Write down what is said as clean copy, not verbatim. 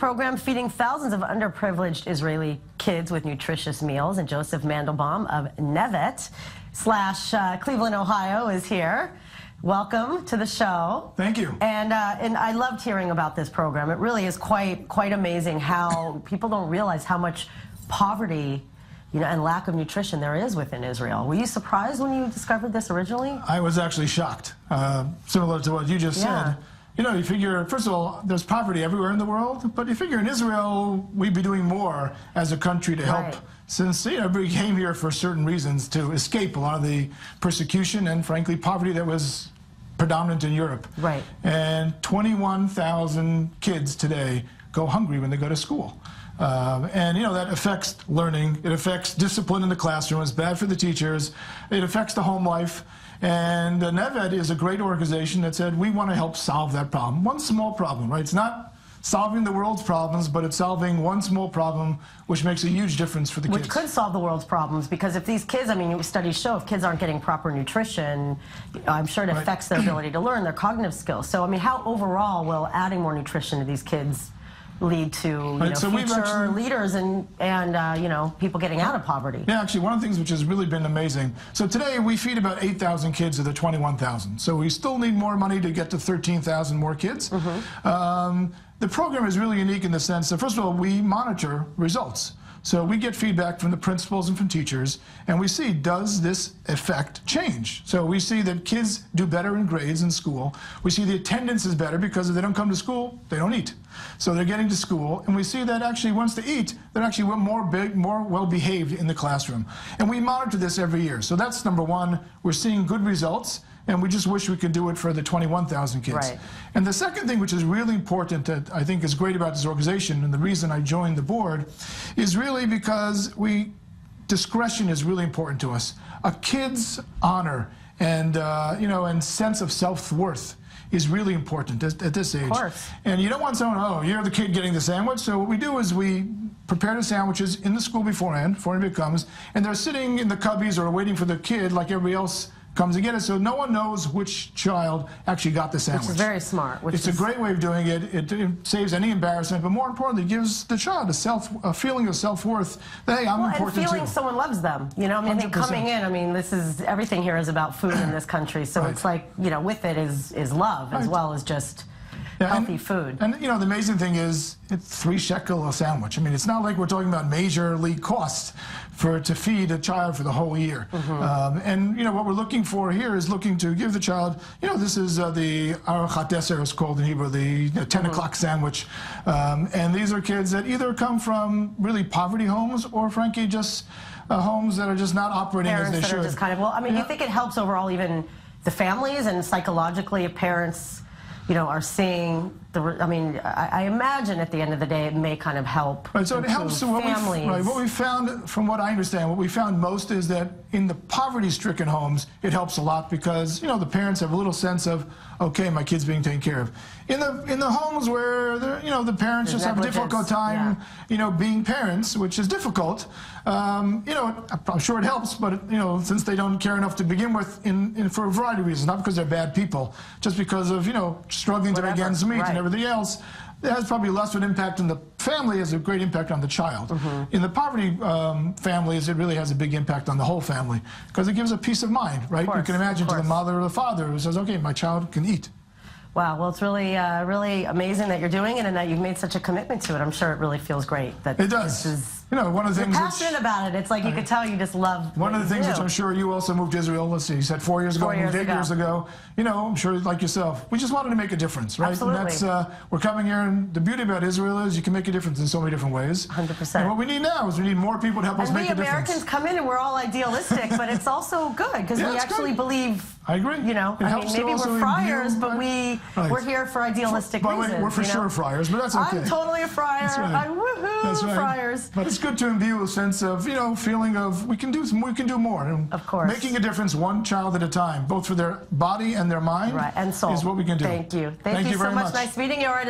program feeding thousands of underprivileged Israeli kids with nutritious meals. And Joseph Mandelbaum of Nevet / Cleveland, Ohio is here. Welcome to the show. Thank you. And I loved hearing about this program. It really is quite amazing how people don't realize how much poverty, and lack of nutrition there is within Israel. Were you surprised when you discovered this originally? I was actually shocked, similar to what you just said. You figure, first of all, there's poverty everywhere in the world, but you figure in Israel, we'd be doing more as a country to help, since we came here for certain reasons to escape a lot of the persecution and, frankly, poverty that was predominant in Europe. Right. And 21,000 kids today go hungry when they go to school. And that affects learning, it affects discipline in the classroom, it's bad for the teachers, it affects the home life. And Nevet is a great organization that said, we want to help solve that problem. One small problem, right? It's not solving the world's problems, but it's solving one small problem, which makes a huge difference for the kids. Which could solve the world's problems, because if these kids, studies show if kids aren't getting proper nutrition, I'm sure it affects their ability to learn, their cognitive skills. So, how overall will adding more nutrition to these kids lead to future leaders and people getting out of poverty? Yeah, actually, one of the things which has really been amazing. So today we feed about 8,000 kids of the 21,000. So we still need more money to get to 13,000 more kids. The program is really unique in the sense that, first of all, we monitor results. So we get feedback from the principals and from teachers, and we see, does this effect change? So we see that kids do better in grades in school. We see the attendance is better because if they don't come to school, they don't eat. So they're getting to school, and we see that actually once they eat, they're actually more well-behaved in the classroom. And we monitor this every year. So that's number one. We're seeing good results, and we just wish we could do it for the 21,000 kids. Right. And the second thing, which is really important that I think is great about this organization, and the reason I joined the board, is really because discretion is really important to us. A kid's honor and and sense of self-worth is really important at this age. Of course. And you don't want someone, oh, you're the kid getting the sandwich. So what we do is we prepare the sandwiches in the school beforehand, before anybody comes, and they're sitting in the cubbies or waiting for the kid like everybody else comes to get it, so no one knows which child actually got the sandwich. Which is very smart. It's a great way of doing it. It saves any embarrassment, but more importantly, it gives the child a feeling of self-worth that, hey, I'm important too. And feeling someone loves them. I think coming in, this is, everything here is about food in this country, so it's like, with it is love as well as just healthy food. And the amazing thing is, it's 3 shekel a sandwich. It's not like we're talking about major league costs to feed a child for the whole year. And what we're looking for here is looking to give the child, this is the arachat deser is called in Hebrew, the 10 o'clock sandwich. And these are kids that either come from really poverty homes or frankly just homes that are just not operating as they should. Parents that are just you think it helps overall even the families and psychologically if parents are seeing I imagine at the end of the day it may kind of help. Right, so it helps families. What we found, from what I understand, what we found most is that in the poverty-stricken homes, it helps a lot because the parents have a little sense of, okay, my kid's being taken care of. In the homes where the parents just have a difficult time, being parents, which is difficult. I'm sure it helps, but since they don't care enough to begin with, for a variety of reasons, not because they're bad people, just because of struggling to make ends meet and everything else. It has probably less of an impact on the family, has a great impact on the child. In the poverty families, it really has a big impact on the whole family because it gives a peace of mind, right? You can imagine to the mother or the father who says, okay, my child can eat. Wow, well, it's really, really amazing that you're doing it and that you've made such a commitment to it. I'm sure it really feels great. It does. One of the things. You're passionate about it. It's like you could tell you just love. One of the things which I'm sure you also moved to Israel. Let's see, you said 4 years ago, moved 8 years ago. I'm sure like yourself, we just wanted to make a difference, right? Absolutely. And that's we're coming here, and the beauty about Israel is you can make a difference in so many different ways. 100%. And what we need now is we need more people to help us make a difference. We Americans come in and we're all idealistic, but it's also good because we actually believe. I agree. Maybe we're friars, but we're here for idealistic reasons. By the way, we're for sure friars, but that's okay. I'm totally a friar. That's right. I'm woohoo, friars. But it's good to imbue a sense of, feeling of we can do more. And of course. Making a difference one child at a time, both for their body and their mind, and soul. is what we can do. Thank you. Thank you so very much. Nice meeting you. All right.